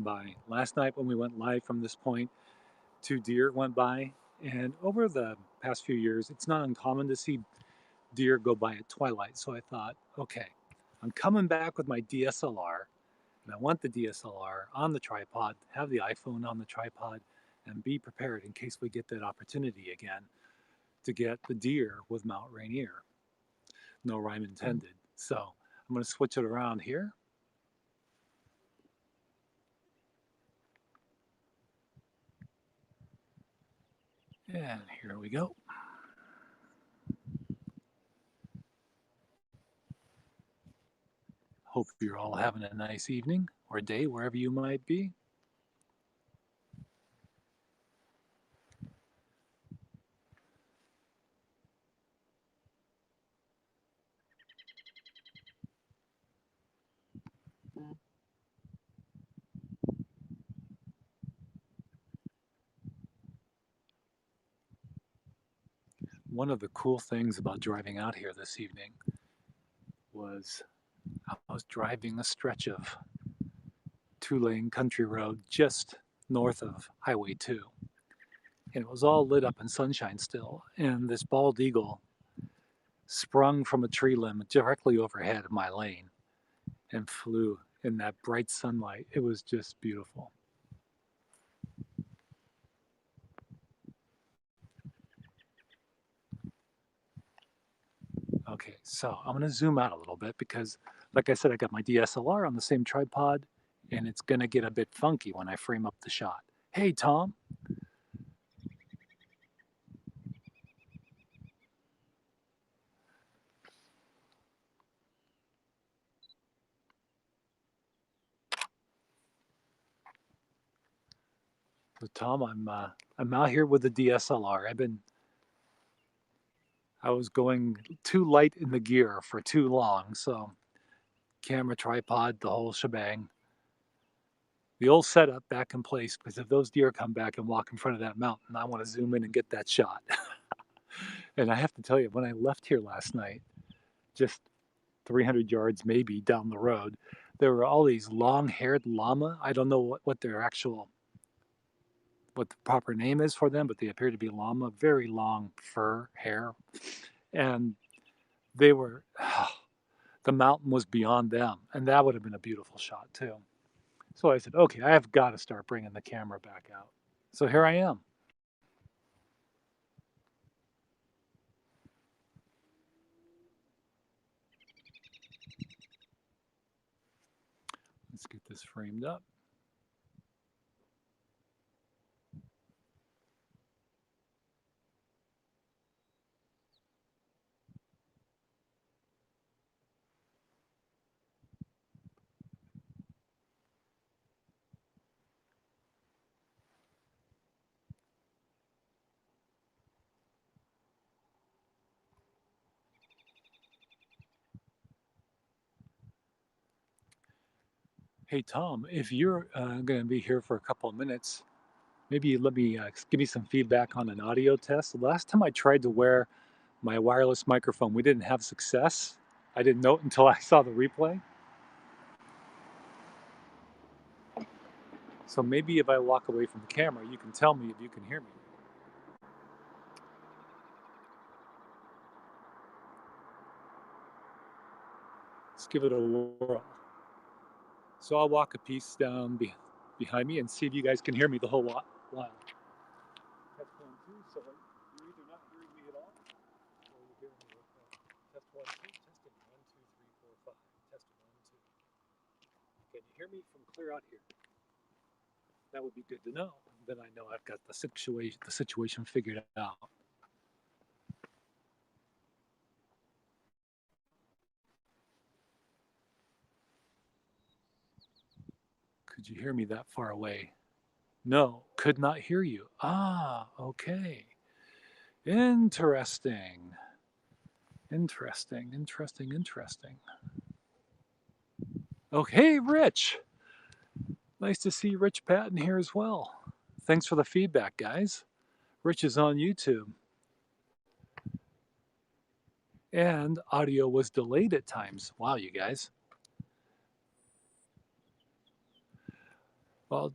by. Last night when we went live from this point, two deer went by, and over the past few years, it's not uncommon to see deer go by at twilight. So I thought, okay, I'm coming back with my DSLR, and I want the DSLR on the tripod, have the iPhone on the tripod, and be prepared in case we get that opportunity again to get the deer with Mount Rainier. No rhyme intended. So I'm going to switch it around here. And here we go. Hope you're all having a nice evening or day wherever you might be. One of the cool things about driving out here this evening was I was driving a stretch of two-lane country road just north of Highway 2. And it was all lit up in sunshine still. And this bald eagle sprung from a tree limb directly overhead of my lane and flew in that bright sunlight. It was just beautiful. Okay, so I'm going to zoom out a little bit because, like I said, I got my DSLR on the same tripod, and it's going to get a bit funky when I frame up the shot. Hey, Tom. So, Tom, I'm out here with the DSLR. I was going too light in the gear for too long, so camera, tripod, the whole shebang. The old setup back in place because if those deer come back and walk in front of that mountain, I want to zoom in and get that shot. And I have to tell you, when I left here last night, just 300 yards maybe down the road, there were all these long-haired llama. I don't know what their actual, what the proper name is for them, but they appear to be llama, very long fur, hair. And they were, the mountain was beyond them. And that would have been a beautiful shot too. So I said, okay, I have got to start bringing the camera back out. So here I am. Let's get this framed up. Hey, Tom, if you're going to be here for a couple of minutes, maybe let me give me some feedback on an audio test. The last time I tried to wear my wireless microphone, we didn't have success. I didn't know it until I saw the replay. So maybe if I walk away from the camera, you can tell me if you can hear me. Let's give it a whirl. So I'll walk a piece down behind me and see if you guys can hear me the whole while. Test 1, 2. So you're either not hearing me at all, or you're hearing me okay. Test 1, 2. Testing 1, 2, 3, 4, 5. Testing 1, 2. Can you hear me from clear out here? That would be good to know. Then I know I've got the situation figured out. Could you hear me that far away? No, could not hear you. Ah, okay. Interesting. Interesting, interesting, interesting. Okay, Rich. Nice to see Rich Patton here as well. Thanks for the feedback, guys. Rich is on YouTube. And audio was delayed at times. Wow, you guys. Well,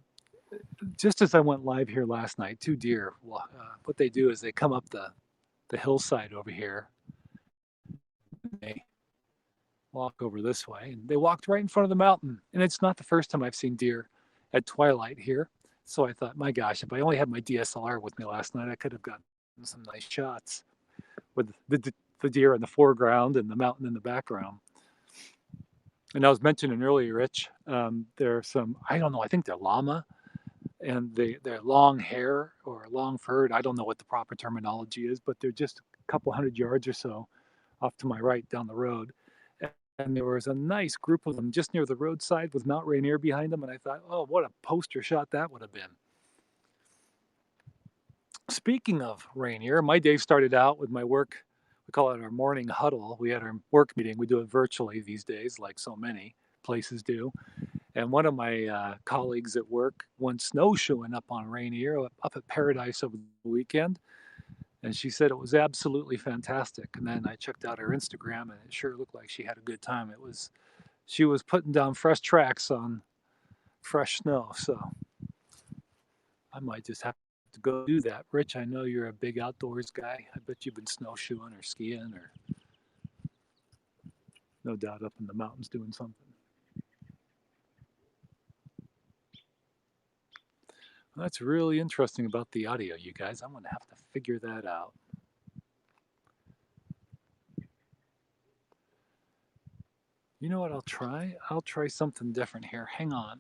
just as I went live here last night, two deer, what they do is they come up the hillside over here. They walk over this way, and they walked right in front of the mountain. And it's not the first time I've seen deer at twilight here. So I thought, my gosh, if I only had my DSLR with me last night, I could have gotten some nice shots with the deer in the foreground and the mountain in the background. And I was mentioning earlier, Rich, there are some, I don't know, I think they're llama, and they're long hair or long furred. I don't know what the proper terminology is, but they're just a couple 100 yards or so off to my right down the road. And there was a nice group of them just near the roadside with Mount Rainier behind them. And I thought, oh, what a poster shot that would have been. Speaking of Rainier, my day started out with my work. We call it our morning huddle. We had our work meeting. We do it virtually these days, like so many places do. And one of my colleagues at work went snowshoeing up on Rainier, up at Paradise over the weekend. And she said it was absolutely fantastic. And then I checked out her Instagram, and it sure looked like she had a good time. She was putting down fresh tracks on fresh snow. So I might just have to go do that. Rich, I know you're a big outdoors guy. I bet you've been snowshoeing or skiing or no doubt up in the mountains doing something. That's really interesting about the audio, you guys. I'm going to have to figure that out. You know what I'll try? I'll try something different here. Hang on.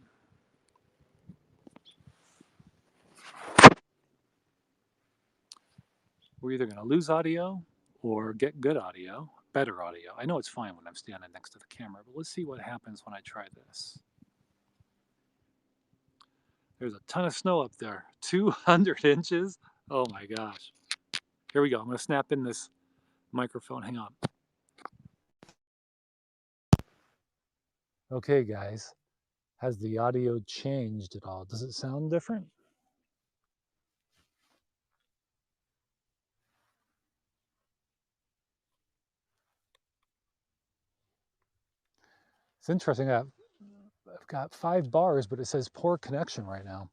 We're either going to lose audio or get good audio, better audio. I know it's fine when I'm standing next to the camera, but let's see what happens when I try this. There's a ton of snow up there. 200 inches? Oh my gosh. Here we go. I'm going to snap in this microphone. Hang on. Okay, guys. Has the audio changed at all? Does it sound different? It's interesting. I've got 5 bars, but it says poor connection right now.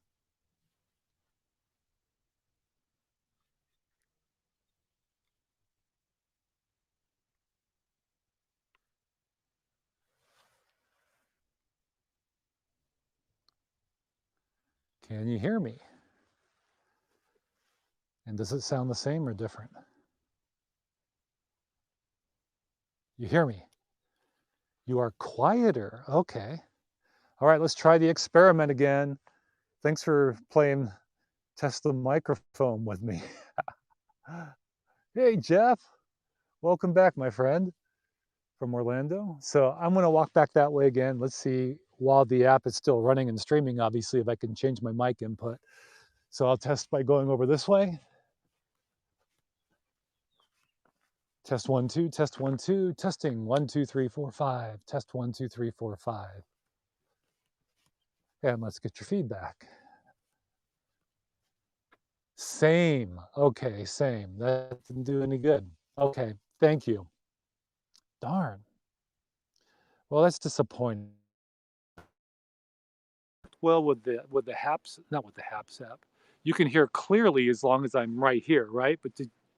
Can you hear me? And does it sound the same or different? You hear me? You are quieter. Okay. All right, let's try the experiment again. Thanks for playing test the microphone with me. Hey, Jeff. Welcome back, my friend from Orlando. So I'm going to walk back that way again. Let's see, while the app is still running and streaming, obviously, if I can change my mic input. So I'll test by going over this way. Test 1 2, test 1 2, testing 1 2 3 4 5, test 1 2 3 4 5. And let's get your feedback. Same. Okay, same. That didn't do any good. Okay, thank you. Darn. Well, that's disappointing. Well, with the HAPS, not with the HAPS app, you can hear clearly as long as I'm right here, right? But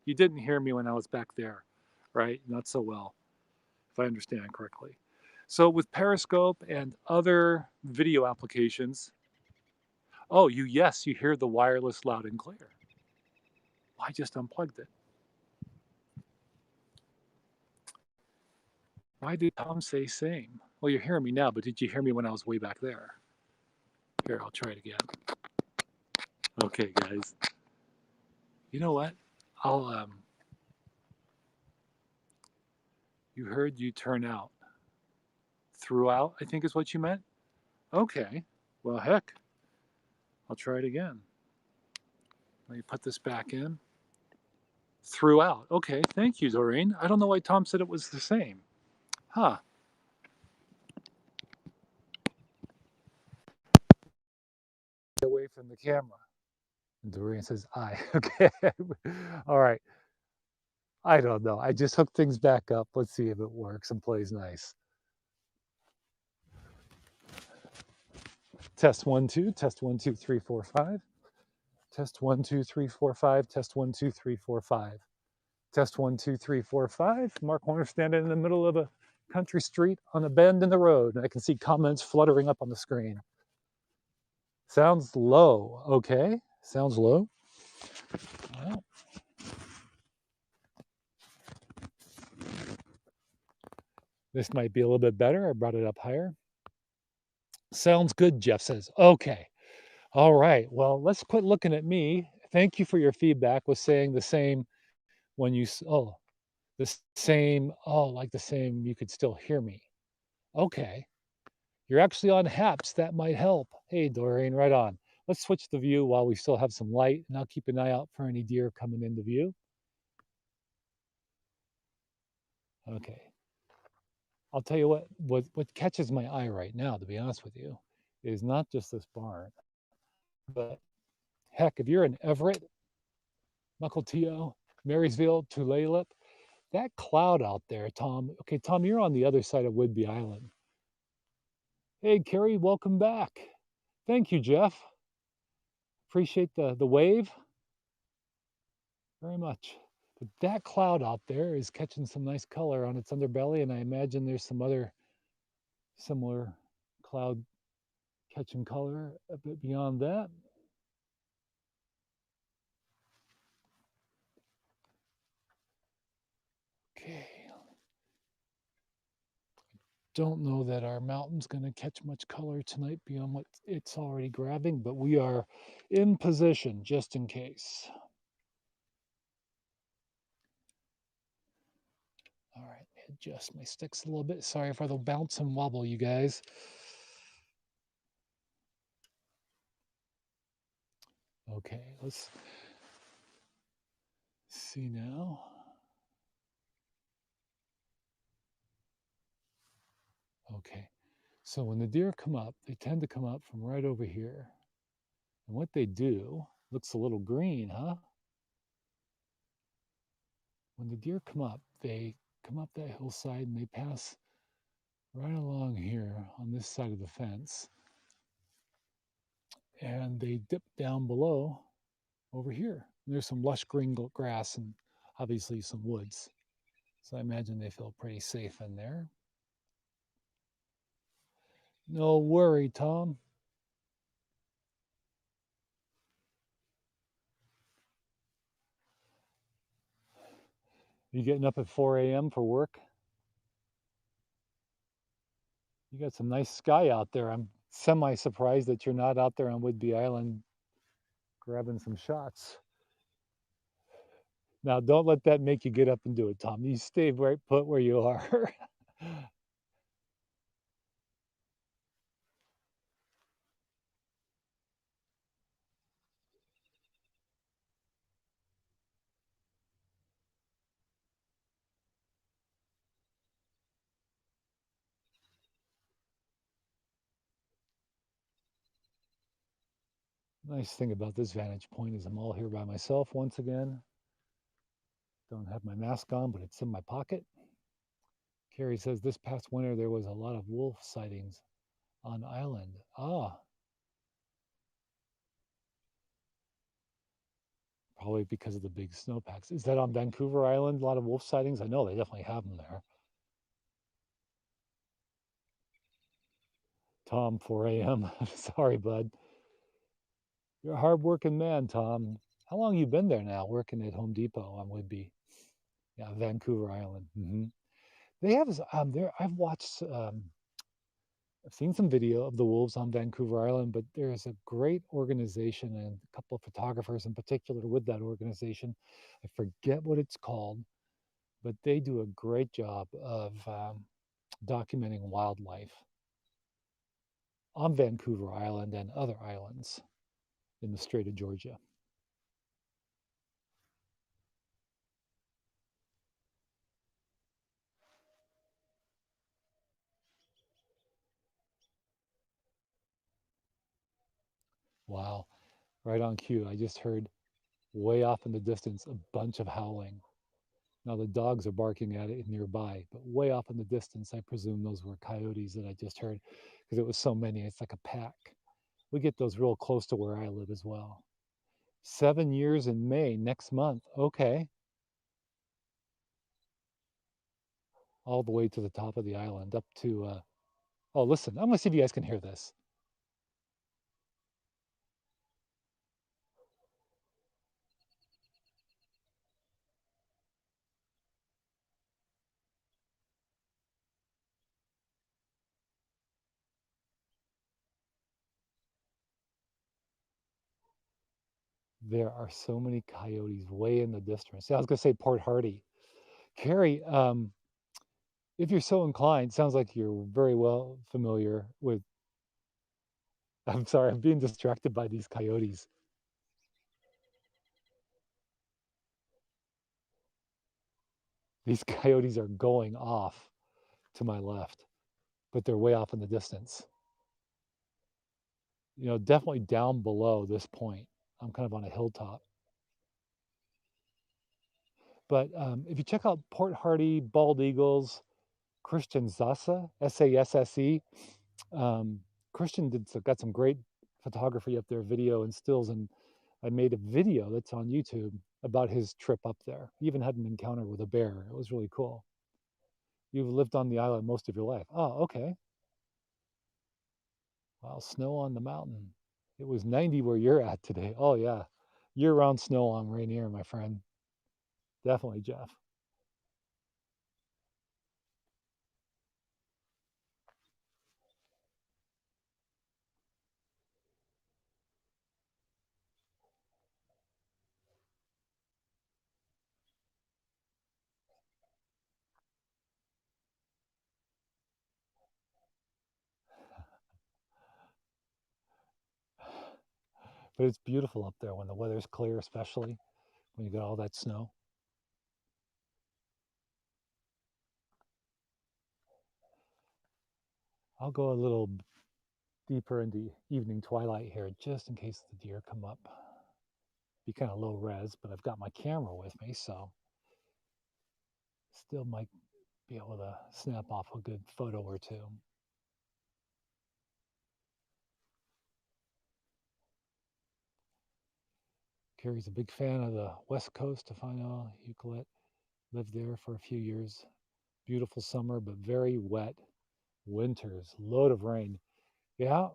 you didn't hear me when I was back there, right? Not so well, if I understand correctly. So with Periscope and other video applications, oh, yes, you hear the wireless loud and clear. I just unplugged it. Why did Tom say same? Well, you're hearing me now, but did you hear me when I was way back there? Here, I'll try it again. Okay, guys. You know what? You heard you turn out. Throughout, I think is what you meant? Okay. Well, heck. I'll try it again. Let me put this back in. Throughout. Okay, thank you, Doreen. I don't know why Tom said it was the same. Huh. Get away from the camera. And Doreen says, I. Okay. All right. I don't know. I just hooked things back up. Let's see if it works and plays nice. Test 1 2, test 1 2 3 4 5. Test 1 2 3 4 5. Test 1 2 3 4 5. Test 1 2 3 4 5. Mark Horner standing in the middle of a country street on a bend in the road, and I can see comments fluttering up on the screen. Sounds low. Okay, sounds low. Well, this might be a little bit better. I brought it up higher. Sounds good, Jeff says. Okay. All right. Well, let's quit looking at me. Thank you for your feedback with saying the same when you, oh, the same, oh, like the same, you could still hear me. Okay. You're actually on HAPS. That might help. Hey, Doreen, right on. Let's switch the view while we still have some light, and I'll keep an eye out for any deer coming into view. Okay. I'll tell you what catches my eye right now, to be honest with you, is not just this barn, but heck, if you're in Everett, Mukilteo, Marysville, Tulalip, that cloud out there, Tom. Okay, Tom, you're on the other side of Whidbey Island. Hey, Carrie, welcome back. Thank you, Jeff. Appreciate the wave very much. But that cloud out there is catching some nice color on its underbelly, and I imagine there's some other similar cloud catching color a bit beyond that. Okay. Don't know that our mountain's going to catch much color tonight beyond what it's already grabbing, but we are in position just in case. All right, adjust my sticks a little bit. Sorry for the bounce and wobble, you guys. Okay, let's see now. Okay, so when the deer come up, they tend to come up from right over here. And what they do looks a little green, huh? When the deer come up, they come up that hillside and they pass right along here on this side of the fence. And they dip down below over here. And there's some lush green grass and obviously some woods. So I imagine they feel pretty safe in there. No worry, Tom. You getting up at 4 a.m. for work? You got some nice sky out there. I'm semi-surprised that you're not out there on Whidbey Island grabbing some shots. Now, don't let that make you get up and do it, Tom. You stay right put where you are. Nice thing about this vantage point is I'm all here by myself once again. Don't have my mask on, but it's in my pocket. Carrie says this past winter there was a lot of wolf sightings on island. Ah, probably because of the big snowpacks. Is that on Vancouver Island? A lot of wolf sightings? I know they definitely have them there. Tom, 4 a.m. Sorry, bud. You're a hardworking man, Tom. How long you been there now, working at Home Depot on Whidbey? Yeah, Vancouver Island. They have there. I've seen some video of the wolves on Vancouver Island, but there's a great organization and a couple of photographers in particular with that organization. I forget what it's called, but they do a great job of documenting wildlife on Vancouver Island and other islands in the Strait of Georgia. Wow, right on cue. I just heard way off in the distance a bunch of howling. Now the dogs are barking at it nearby, but way off in the distance, I presume those were coyotes that I just heard because it was so many. It's like a pack. We get those real close to where I live as well. 7 years in May next month. Okay. All the way to the top of the island, up to, oh, listen, I'm gonna see if you guys can hear this. There are so many coyotes way in the distance. I was gonna say Port Hardy. Carrie, if you're so inclined, sounds like you're very well familiar with. I'm sorry, I'm being distracted by these coyotes. These coyotes are going off to my left, but they're way off in the distance. Definitely down below this point. I'm kind of on a hilltop. But if you check out Port Hardy, Bald Eagles, Christian Zassa, Sasse, um, Christian got some great photography up there, video and stills, and I made a video that's on YouTube about his trip up there. He even had an encounter with a bear. It was really cool. You've lived on the island most of your life. Oh, okay. Wow, snow on the mountain. It was 90 where you're at today. Oh, yeah. Year-round snow on Rainier, my friend. Definitely, Jeff. But it's beautiful up there when the weather's clear, especially when you got all that snow. I'll go a little deeper into evening twilight here just in case the deer come up. Be kind of low res, but I've got my camera with me, so still might be able to snap off a good photo or two. Carrie's a big fan of the West Coast of Final Euclid. Lived there for a few years. Beautiful summer, but very wet winters. Load of rain. Yeah,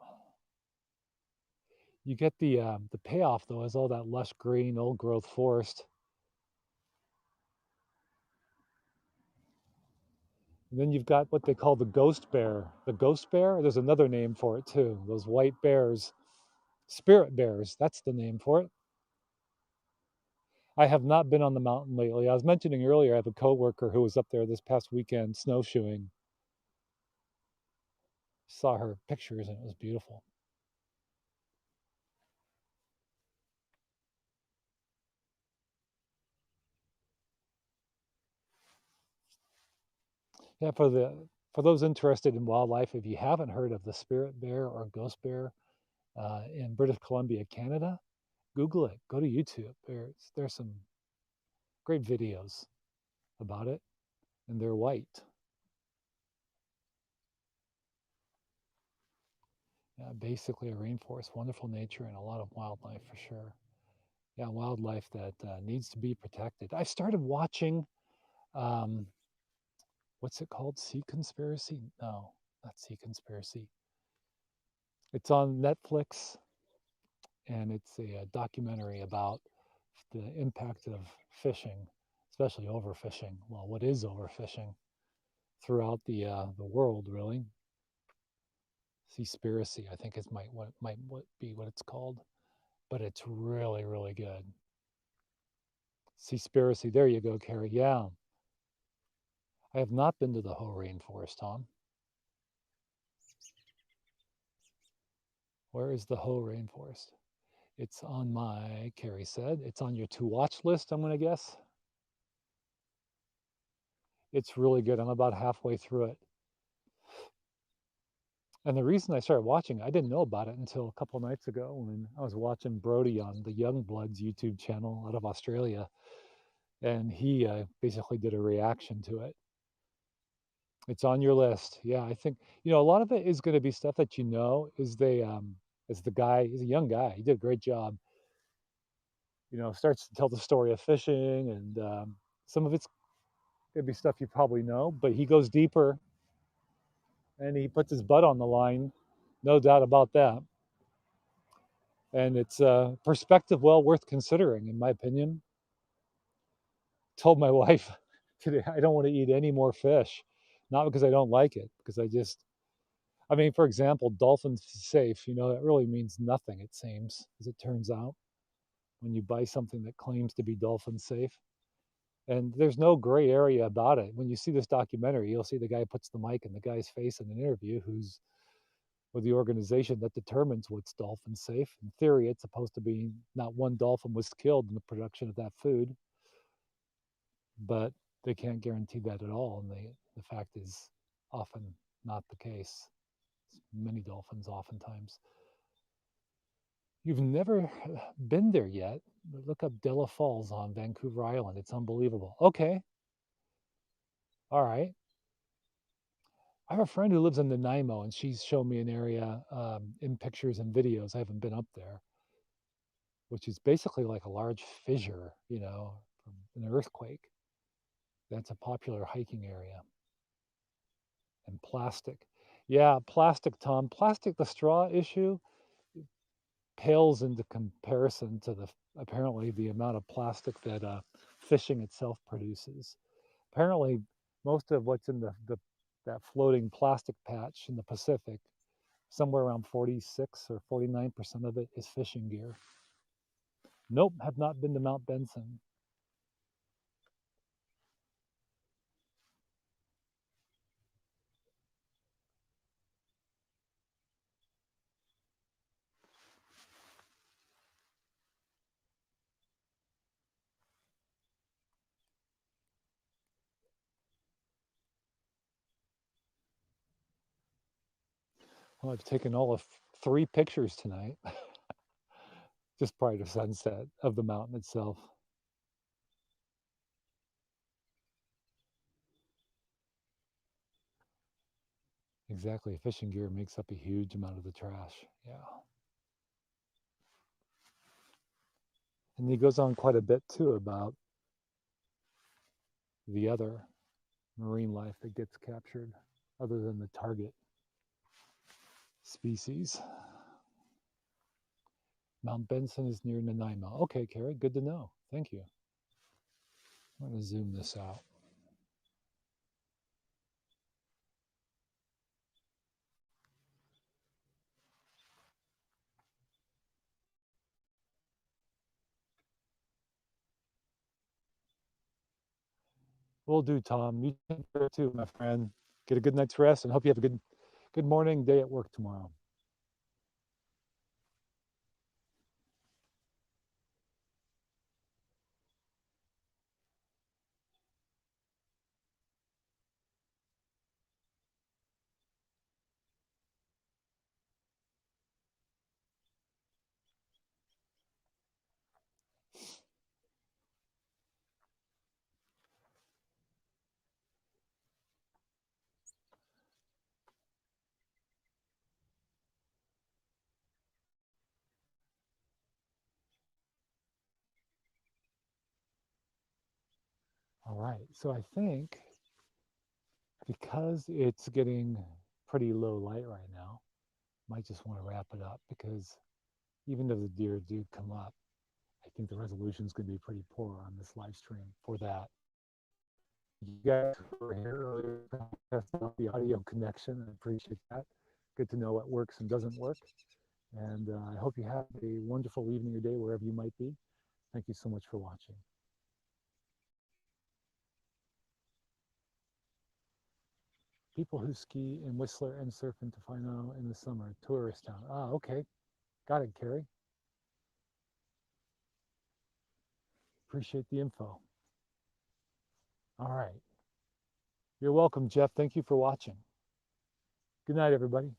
you get the payoff though, as all that lush green, old growth forest. And then you've got what they call the ghost bear. The ghost bear, there's another name for it too. Those white bears, spirit bears, that's the name for it. I have not been on the mountain lately. I was mentioning earlier, I have a coworker who was up there this past weekend snowshoeing. Saw her pictures and it was beautiful. Yeah, for those interested in wildlife, if you haven't heard of the spirit bear or ghost bear in British Columbia, Canada, Google it. Go to YouTube. There's some great videos about it, and they're white. Yeah, basically a rainforest, wonderful nature, and a lot of wildlife for sure. Yeah, wildlife that needs to be protected. I started watching, um, what's it called? Sea Conspiracy? No, not Sea Conspiracy. It's on Netflix, and it's a documentary about the impact of fishing, especially overfishing. Well, what is overfishing throughout the world, really? Seaspiracy, I think is might be what it's called, but it's really really good. Seaspiracy. There you go, Carrie. Yeah, I have not been to the whole rainforest, Tom. Where is the whole rainforest? It's on my, Carrie said, it's on your to watch list, I'm going to guess. It's really good. I'm about halfway through it. And the reason I started watching, I didn't know about it until a couple nights ago when I was watching Brody on the Youngbloods YouTube channel out of Australia. And he basically did a reaction to it. It's on your list. Yeah, I think, a lot of it is going to be stuff that is as the guy, he's a young guy, he did a great job, starts to tell the story of fishing, and some of it's gonna be stuff you probably know, but he goes deeper and he puts his butt on the line, no doubt about that. And it's a perspective well worth considering, in my opinion. Told my wife today I don't want to eat any more fish, not because I don't like it, because I mean, for example, dolphins safe, that really means nothing, it seems, as it turns out, when you buy something that claims to be dolphin safe. And there's no gray area about it. When you see this documentary, you'll see the guy puts the mic in the guy's face in an interview who's with the organization that determines what's dolphin safe. In theory, it's supposed to be not one dolphin was killed in the production of that food, but they can't guarantee that at all. And the fact is often not the case. Many dolphins, oftentimes. You've never been there yet? Look up Della Falls on Vancouver Island. It's unbelievable. Okay. All right. I have a friend who lives in Nanaimo, and she's shown me an area in pictures and videos. I haven't been up there, which is basically like a large fissure, from an earthquake. That's a popular hiking area. And plastic. Yeah, plastic, Tom. Plastic, the straw issue pales into comparison to apparently the amount of plastic that fishing itself produces. Apparently, most of what's in that floating plastic patch in the Pacific, somewhere around 46 or 49% of it is fishing gear. Nope, have not been to Mount Benson. Well, I've taken all of 3 pictures tonight, just prior to sunset of the mountain itself. Exactly, fishing gear makes up a huge amount of the trash. Yeah. And he goes on quite a bit too about the other marine life that gets captured other than the target species. Mount Benson is near Nanaimo. Okay, Carrie, good to know. Thank you. I'm going to zoom this out. Will do, Tom. You take care too, my friend. Get a good night's rest, and hope you have a good morning, day at work tomorrow. All right, so I think because it's getting pretty low light right now, might just want to wrap it up, because even though the deer do come up, I think the resolution is going to be pretty poor on this live stream for that. You guys who were here earlier testing out the audio connection, I appreciate that. Good to know what works and doesn't work. And I hope you have a wonderful evening or day wherever you might be. Thank you so much for watching. People who ski in Whistler and surf in Tofino in the summer, tourist town. Ah, okay. Got it, Carrie. Appreciate the info. All right. You're welcome, Jeff. Thank you for watching. Good night, everybody.